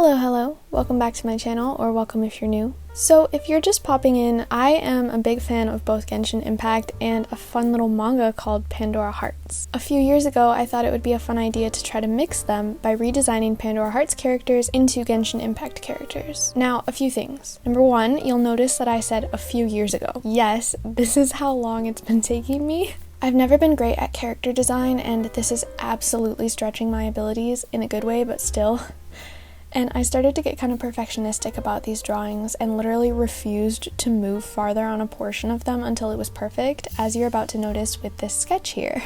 Hello, welcome back to my channel, or welcome if you're new. So if you're just popping in, I am a big fan of both Genshin Impact and a fun little manga called Pandora Hearts. A few years ago, I thought it would be a fun idea to try to mix them by redesigning Pandora Hearts characters into Genshin Impact characters. Now, a few things. Number one, you'll notice that I said a few years ago. Yes, this is how long it's been taking me. I've never been great at character design, and this is absolutely stretching my abilities in a good way, but still. And I started to get kind of perfectionistic about these drawings and literally refused to move farther on a portion of them until it was perfect, as you're about to notice with this sketch here.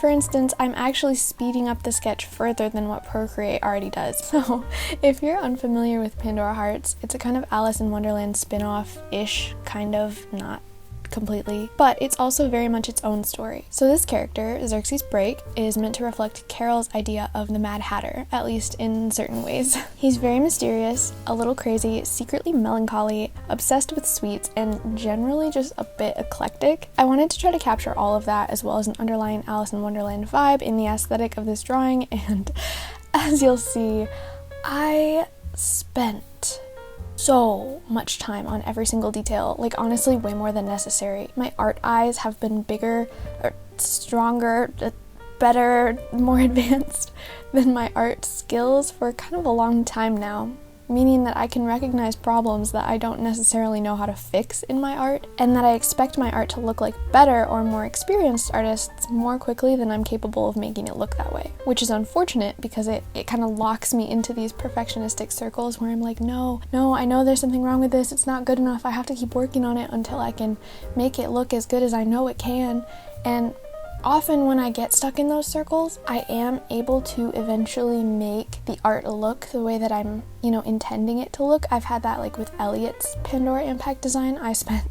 For instance, I'm actually speeding up the sketch further than what Procreate already does. So if you're unfamiliar with Pandora Hearts, it's a kind of Alice in Wonderland spin-off-ish, kind of, not completely, but it's also very much its own story. So this character, XERXES Break, is meant to reflect Carol's idea of the Mad Hatter, at least in certain ways. He's very mysterious, a little crazy, secretly melancholy, obsessed with sweets, and generally just a bit eclectic. I wanted to try to capture all of that as well as an underlying Alice in Wonderland vibe in the aesthetic of this drawing, and as you'll see, I spent so much time on every single detail, like honestly way more than necessary. My art eyes have been bigger, or stronger, better, more advanced than my art skills for kind of a long time now, meaning that I can recognize problems that I don't necessarily know how to fix in my art, and that I expect my art to look like better or more experienced artists more quickly than I'm capable of making it look that way. Which is unfortunate because it kind of locks me into these perfectionistic circles where I'm like, no, I know there's something wrong with this, it's not good enough, I have to keep working on it until I can make it look as good as I know it can. And often when I get stuck in those circles, I am able to eventually make the art look the way that I'm, intending it to look. I've had that like with Elliot's Pandora Impact design. I spent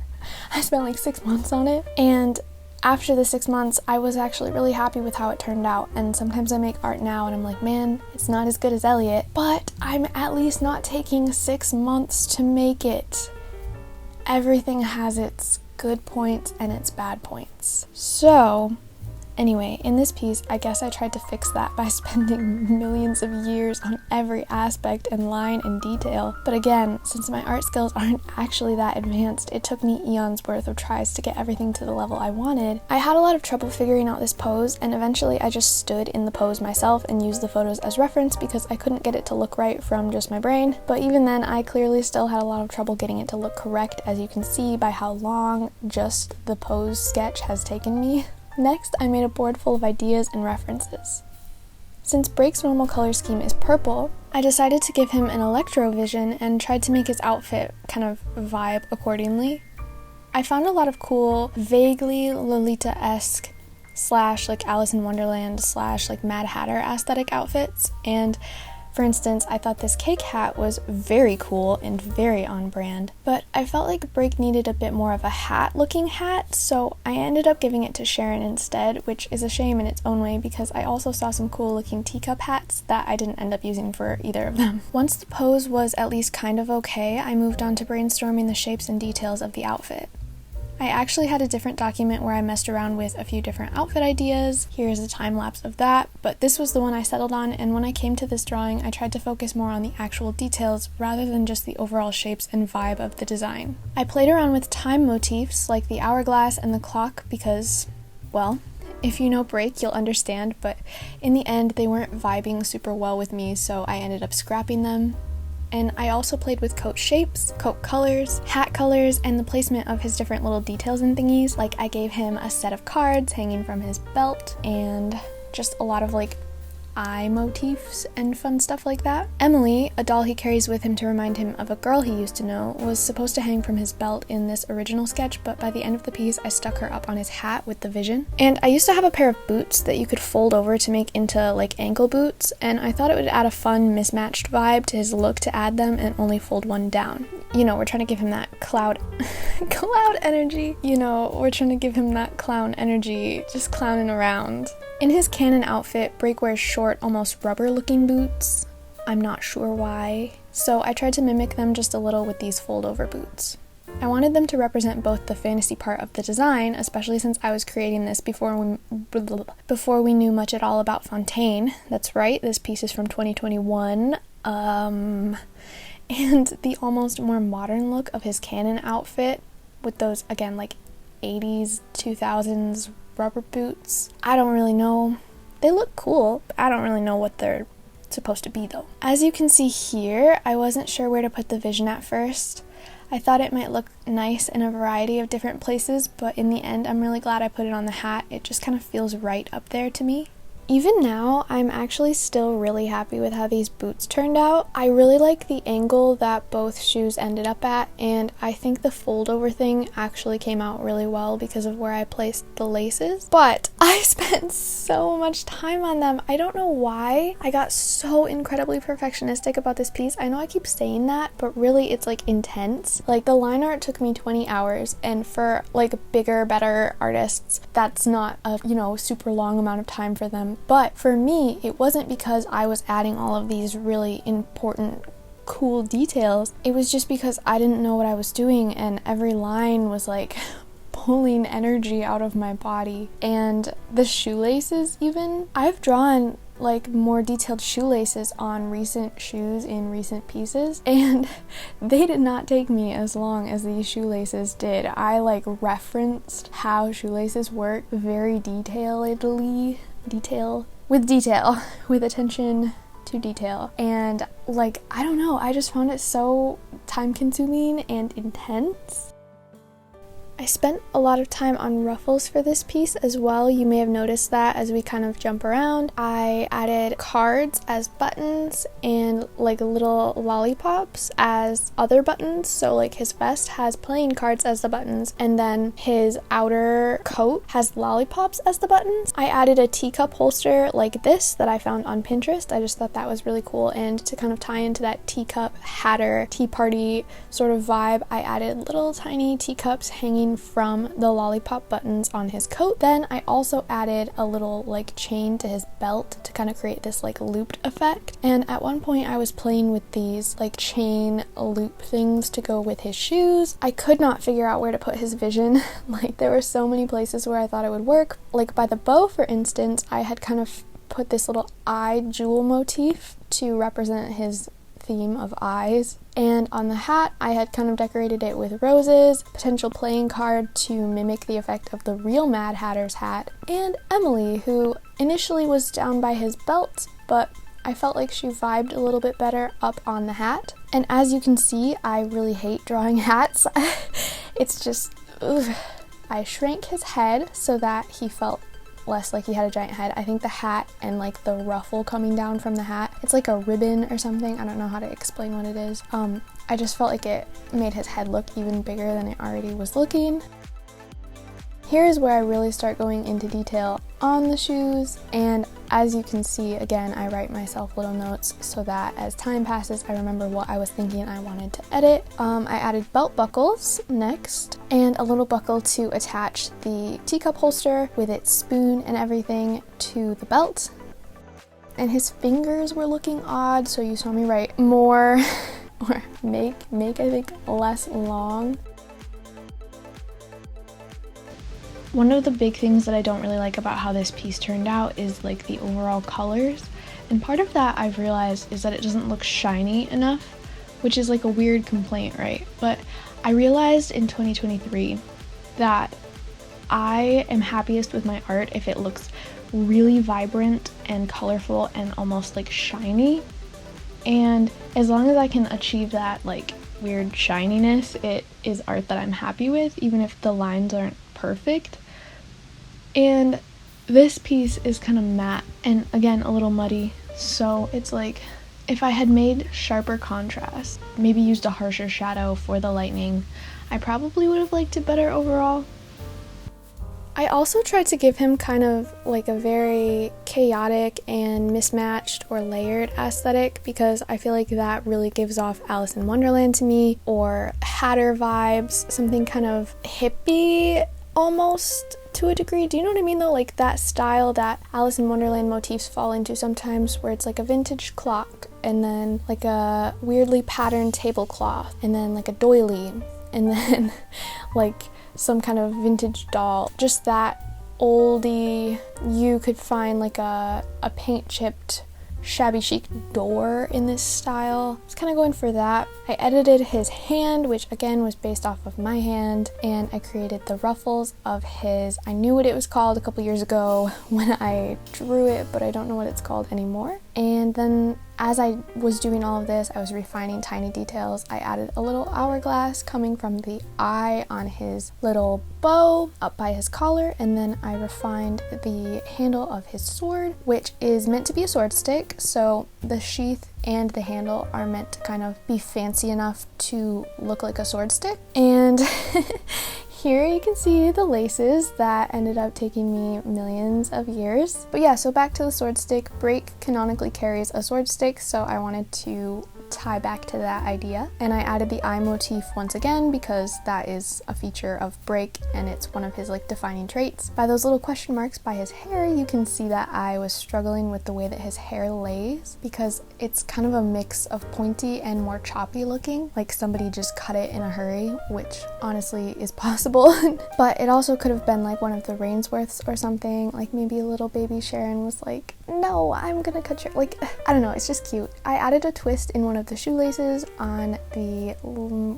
like 6 months on it, and after the 6 months, I was actually really happy with how it turned out. And sometimes I make art now and I'm like, man, it's not as good as Elliot, but I'm at least not taking 6 months to make it. Everything has its good points and its bad points. So anyway, in this piece, I guess I tried to fix that by spending millions of years on every aspect and line and detail. But again, since my art skills aren't actually that advanced, it took me eons worth of tries to get everything to the level I wanted. I had a lot of trouble figuring out this pose, and eventually I just stood in the pose myself and used the photos as reference because I couldn't get it to look right from just my brain. But even then, I clearly still had a lot of trouble getting it to look correct, as you can see by how long just the pose sketch has taken me. Next, I made a board full of ideas and references. Since Break's normal color scheme is purple, I decided to give him an electro vision and tried to make his outfit kind of vibe accordingly. I found a lot of cool, vaguely Lolita-esque / like Alice in Wonderland / like Mad Hatter aesthetic outfits, and for instance, I thought this cake hat was very cool and very on brand, but I felt like Break needed a bit more of a hat-looking hat, so I ended up giving it to Sharon instead, which is a shame in its own way because I also saw some cool-looking teacup hats that I didn't end up using for either of them. Once the pose was at least kind of okay, I moved on to brainstorming the shapes and details of the outfit. I actually had a different document where I messed around with a few different outfit ideas. Here's a time lapse of that, but this was the one I settled on, and when I came to this drawing, I tried to focus more on the actual details rather than just the overall shapes and vibe of the design. I played around with time motifs like the hourglass and the clock because, well, if you know Break, you'll understand, but in the end, they weren't vibing super well with me, so I ended up scrapping them. And I also played with coat shapes, coat colors, hat colors, and the placement of his different little details and thingies. Like I gave him a set of cards hanging from his belt and just a lot of like eye motifs and fun stuff like that. Emily, a doll he carries with him to remind him of a girl he used to know, was supposed to hang from his belt in this original sketch, but by the end of the piece I stuck her up on his hat with the vision. And I used to have a pair of boots that you could fold over to make into like ankle boots, and I thought it would add a fun mismatched vibe to his look to add them and only fold one down. We're trying to give him that cloud energy. We're trying to give him that clown energy, just clowning around. In his canon outfit, Break wears short, almost rubber-looking boots. I'm not sure why. So I tried to mimic them just a little with these fold-over boots. I wanted them to represent both the fantasy part of the design, especially since I was creating this before we knew much at all about Fontaine. That's right, this piece is from 2021. And the almost more modern look of his canon outfit with those, again, like 80s, 2000s rubber boots. I don't really know. They look cool, but I don't really know what they're supposed to be though. As you can see here, I wasn't sure where to put the vision at first. I thought it might look nice in a variety of different places, but in the end, I'm really glad I put it on the hat. It just kind of feels right up there to me. Even now, I'm actually still really happy with how these boots turned out. I really like the angle that both shoes ended up at, and I think the fold over thing actually came out really well because of where I placed the laces. But I spent so much time on them. I don't know why I got so incredibly perfectionistic about this piece. I know I keep saying that, but really it's like intense. Like the line art took me 20 hours, and for like bigger, better artists, that's not a, super long amount of time for them. But for me, it wasn't because I was adding all of these really important, cool details. It was just because I didn't know what I was doing, and every line was like pulling energy out of my body. And the shoelaces even, I've drawn like more detailed shoelaces on recent shoes in recent pieces, and they did not take me as long as these shoelaces did. I like referenced how shoelaces work very detailedly, with attention to detail, and like, I don't know, I just found it so time consuming and intense. I spent a lot of time on ruffles for this piece as well. You may have noticed that as we kind of jump around. I added cards as buttons and like little lollipops as other buttons. So like his vest has playing cards as the buttons, and then his outer coat has lollipops as the buttons. I added a teacup holster like this that I found on Pinterest. I just thought that was really cool, and to kind of tie into that teacup hatter tea party sort of vibe, I added little tiny teacups hanging from the lollipop buttons on his coat. Then I also added a little like chain to his belt to kind of create this like looped effect. And at one point I was playing with these like chain loop things to go with his shoes. I could not figure out where to put his vision. Like there were so many places where I thought it would work. Like by the bow, for instance, I had kind of put this little eye jewel motif to represent his theme of eyes, and on the hat I had kind of decorated it with roses, potential playing card to mimic the effect of the real Mad Hatter's hat, and Emily, who initially was down by his belt, but I felt like she vibed a little bit better up on the hat. And as you can see, I really hate drawing hats. It's just, ugh. I shrank his head so that he felt less like he had a giant head. I think the hat and like the ruffle coming down from the hat, it's like a ribbon or something. I don't know how to explain what it is. I just felt like it made his head look even bigger than it already was looking. Here is where I really start going into detail on the shoes, and as you can see, again, I write myself little notes so that as time passes I remember what I was thinking I wanted to edit. I added belt buckles next, and a little buckle to attach the teacup holster with its spoon and everything to the belt. And his fingers were looking odd, so you saw me write more or make I think less long. One of the big things that I don't really like about how this piece turned out is like the overall colors, and part of that I've realized is that it doesn't look shiny enough, which is like a weird complaint, right? But I realized in 2023 that I am happiest with my art if it looks really vibrant and colorful and almost like shiny, and as long as I can achieve that like weird shininess, it is art that I'm happy with, even if the lines aren't perfect. And this piece is kind of matte and again a little muddy, so it's like if I had made sharper contrast, maybe used a harsher shadow for the lightning, I probably would have liked it better overall. I also tried to give him kind of like a very chaotic and mismatched or layered aesthetic, because I feel like that really gives off Alice in Wonderland to me, or Hatter vibes, something kind of hippie almost to a degree. Do you know what I mean though? Like that style that Alice in Wonderland motifs fall into sometimes, where it's like a vintage clock and then like a weirdly patterned tablecloth and then like a doily and then like some kind of vintage doll. Just that oldie, you could find like a paint chipped shabby chic door in this style. I was kind of going for that. I edited his hand, which again was based off of my hand, and I created the ruffles of his. I knew what it was called a couple years ago when I drew it, but I don't know what it's called anymore. And then as I was doing all of this, I was refining tiny details. I added a little hourglass coming from the eye on his little bow up by his collar, and then I refined the handle of his sword, which is meant to be a sword stick, so the sheath and the handle are meant to kind of be fancy enough to look like a sword stick. And here you can see the laces that ended up taking me millions of years. But yeah, so back to the sword stick. Break canonically carries a sword stick, so I wanted to tie back to that idea. And I added the eye motif once again because that is a feature of Break and it's one of his like defining traits. By those little question marks by his hair, you can see that I was struggling with the way that his hair lays because it's kind of a mix of pointy and more choppy looking, like somebody just cut it in a hurry, which honestly is possible. But it also could have been like one of the Rainsworths or something, like maybe a little baby Sharon was like, no, I'm gonna cut your, like, I don't know, it's just cute. I added a twist in one of the shoelaces on the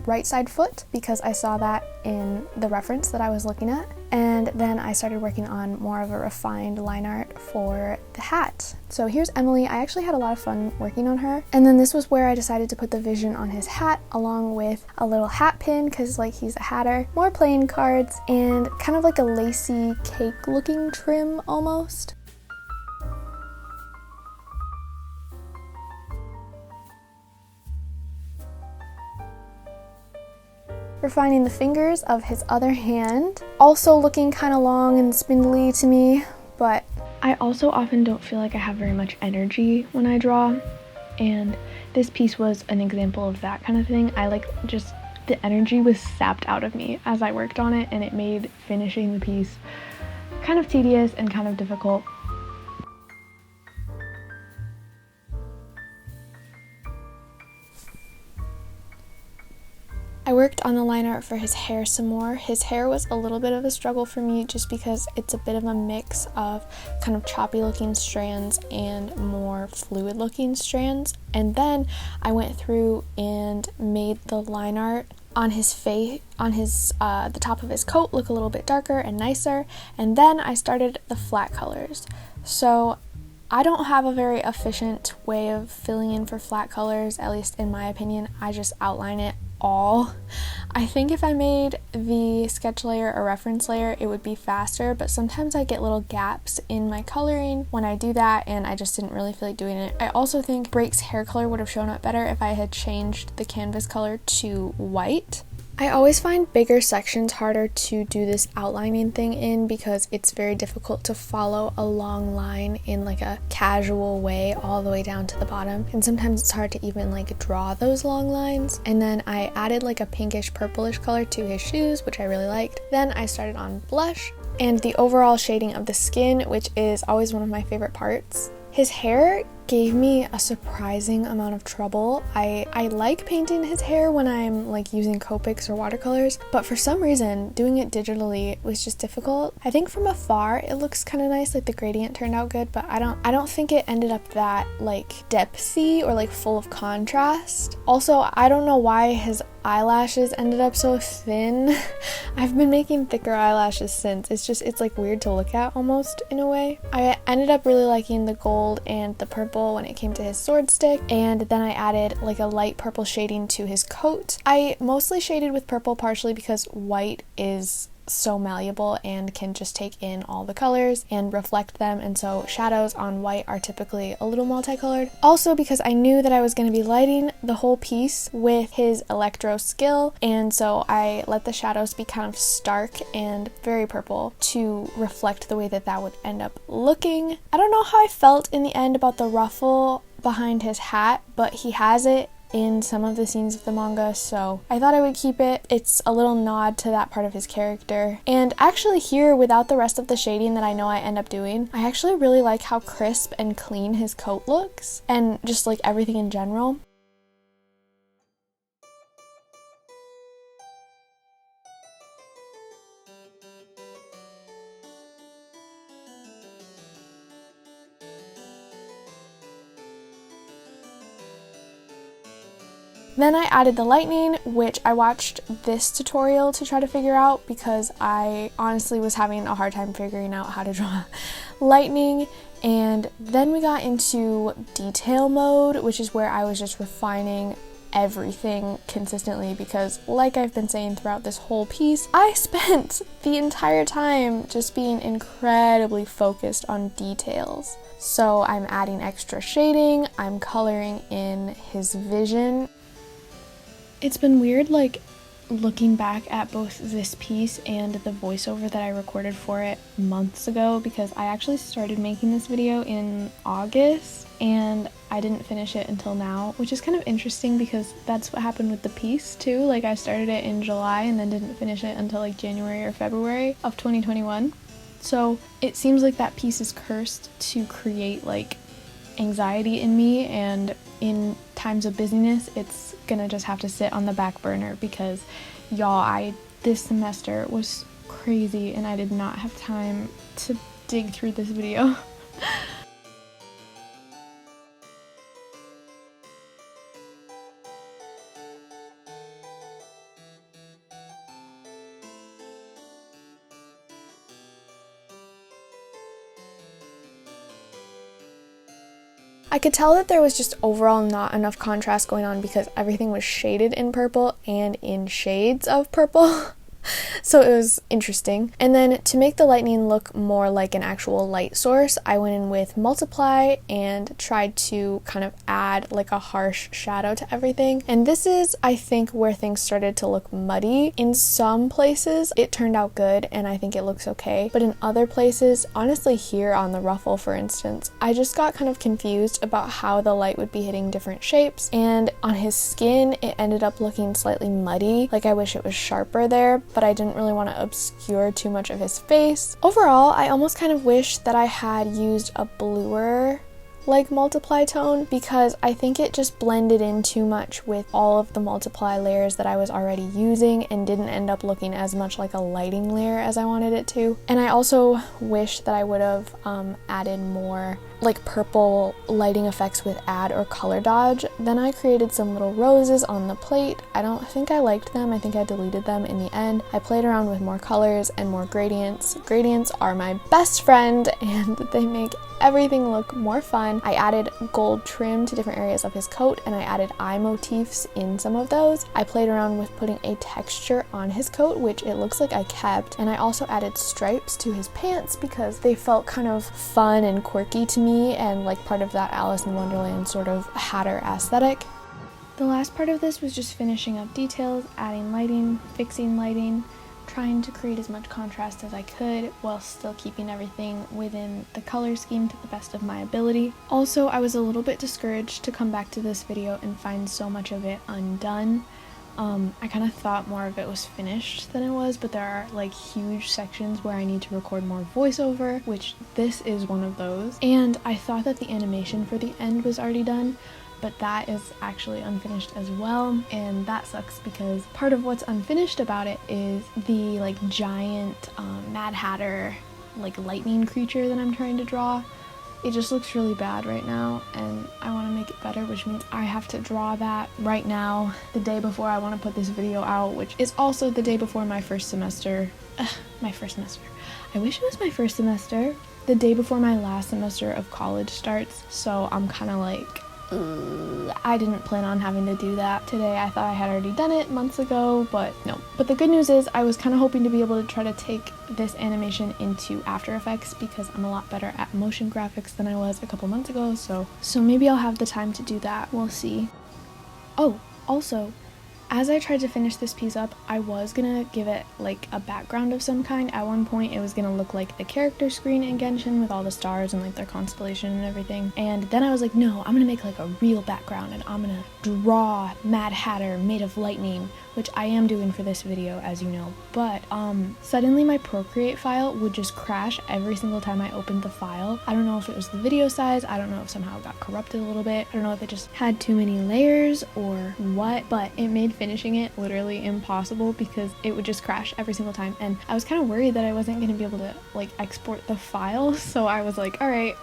right side foot because I saw that in the reference that I was looking at. And then I started working on more of a refined line art for the hat. So here's Emily. I actually had a lot of fun working on her. And then this was where I decided to put the vision on his hat along with a little hat pin because like he's a hatter, more playing cards, and kind of like a lacy cake looking trim almost. Refining the fingers of his other hand, also looking kind of long and spindly to me, but I also often don't feel like I have very much energy when I draw, and this piece was an example of that kind of thing. I like just, the energy was sapped out of me as I worked on it, and it made finishing the piece kind of tedious and kind of difficult. I worked on the line art for his hair some more. His hair was a little bit of a struggle for me just because it's a bit of a mix of kind of choppy looking strands and more fluid looking strands. And then I went through and made the line art on his face, on his the top of his coat look a little bit darker and nicer. And then I started the flat colors. So I don't have a very efficient way of filling in for flat colors, at least in my opinion. I just outline it all. I think if I made the sketch layer a reference layer, it would be faster, but sometimes I get little gaps in my coloring when I do that, and I just didn't really feel like doing it. I also think Break's hair color would have shown up better if I had changed the canvas color to white. I always find bigger sections harder to do this outlining thing in because it's very difficult to follow a long line in like a casual way all the way down to the bottom, and sometimes it's hard to even like draw those long lines. And then I added like a pinkish purplish color to his shoes, which I really liked. Then I started on blush and the overall shading of the skin, which is always one of my favorite parts. His hair gave me a surprising amount of trouble. I like painting his hair when I'm like using Copics or watercolors, but for some reason doing it digitally was just difficult. I think from afar it looks kind of nice, like the gradient turned out good, but I don't think it ended up that like depthy or like full of contrast. Also, I don't know why his eyelashes ended up so thin. I've been making thicker eyelashes since. It's like weird to look at almost in a way. I ended up really liking the gold and the purple when it came to his sword stick, and then I added like a light purple shading to his coat. I mostly shaded with purple partially because white is so malleable and can just take in all the colors and reflect them, and so shadows on white are typically a little multicolored. Also because I knew that I was going to be lighting the whole piece with his electro skill, and so I let the shadows be kind of stark and very purple to reflect the way that that would end up looking. I don't know how I felt in the end about the ruffle behind his hat, but he has it in some of the scenes of the manga, so I thought I would keep it. It's a little nod to that part of his character. And actually here, without the rest of the shading that I know I end up doing, I actually really like how crisp and clean his coat looks, and just like everything in general. Then I added the lightning, which I watched this tutorial to try to figure out because I honestly was having a hard time figuring out how to draw lightning. And then we got into detail mode, which is where I was just refining everything consistently because, like I've been saying throughout this whole piece, I spent the entire time just being incredibly focused on details. So I'm adding extra shading, I'm coloring in his vision. It's been weird, like, looking back at both this piece and the voiceover that I recorded for it months ago because I actually started making this video in August and I didn't finish it until now, which is kind of interesting because that's what happened with the piece too. Like, I started it in July and then didn't finish it until like January or February of 2021. So it seems like that piece is cursed to create like anxiety in me, and in times of busyness it's gonna just have to sit on the back burner because y'all, this semester was crazy and I did not have time to dig through this video. I could tell that there was just overall not enough contrast going on because everything was shaded in purple and in shades of purple. So it was interesting. And then to make the lightning look more like an actual light source, I went in with multiply and tried to kind of add like a harsh shadow to everything. And this is, I think, where things started to look muddy. In some places it turned out good and I think it looks okay, but in other places, honestly here on the ruffle for instance, I just got kind of confused about how the light would be hitting different shapes, and on his skin it ended up looking slightly muddy. Like, I wish it was sharper there, but I didn't really want to obscure too much of his face. Overall, I almost kind of wish that I had used a bluer like multiply tone because I think it just blended in too much with all of the multiply layers that I was already using and didn't end up looking as much like a lighting layer as I wanted it to. And I also wish that I would have added more like purple lighting effects with add or color dodge. Then I created some little roses on the plate. I don't think I liked them. I think I deleted them in the end. I played around with more colors and more gradients. Gradients are my best friend and they make everything look more fun. I added gold trim to different areas of his coat and I added eye motifs in some of those. I played around with putting a texture on his coat, which it looks like I kept, and I also added stripes to his pants because they felt kind of fun and quirky to me and like part of that Alice in Wonderland sort of hatter aesthetic. The last part of this was just finishing up details, adding lighting, fixing lighting, trying to create as much contrast as I could while still keeping everything within the color scheme to the best of my ability. Also, I was a little bit discouraged to come back to this video and find so much of it undone. I kind of thought more of it was finished than it was, but there are like huge sections where I need to record more voiceover, which this is one of those. And I thought that the animation for the end was already done, but that is actually unfinished as well, and that sucks because part of what's unfinished about it is the like giant Mad Hatter like lightning creature that I'm trying to draw. It just looks really bad right now and I want to make it better, which means I have to draw that right now, the day before I want to put this video out, which is also the day before my first semester. My first semester. I wish it was my first semester. The day before my last semester of college starts, so I'm kind of like, I didn't plan on having to do that today. I thought I had already done it months ago, but no. But the good news is I was kind of hoping to be able to try to take this animation into After Effects because I'm a lot better at motion graphics than I was a couple months ago, so maybe I'll have the time to do that. We'll see. Oh, also, as I tried to finish this piece up, I was gonna give it like a background of some kind. At one point it was gonna look like the character screen in Genshin with all the stars and like their constellation and everything. And then I was like, no, I'm gonna make like a real background and I'm gonna draw Mad Hatter made of lightning, which I am doing for this video, as you know. But suddenly my Procreate file would just crash every single time I opened the file. I don't know if it was the video size, I don't know if somehow it got corrupted a little bit, I don't know if it just had too many layers or what, but it made finishing it literally impossible because it would just crash every single time. And I was kind of worried that I wasn't going to be able to like export the file, so I was like, all right,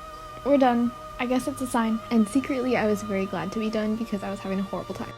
we're done. I guess it's a sign. And secretly I was very glad to be done because I was having a horrible time.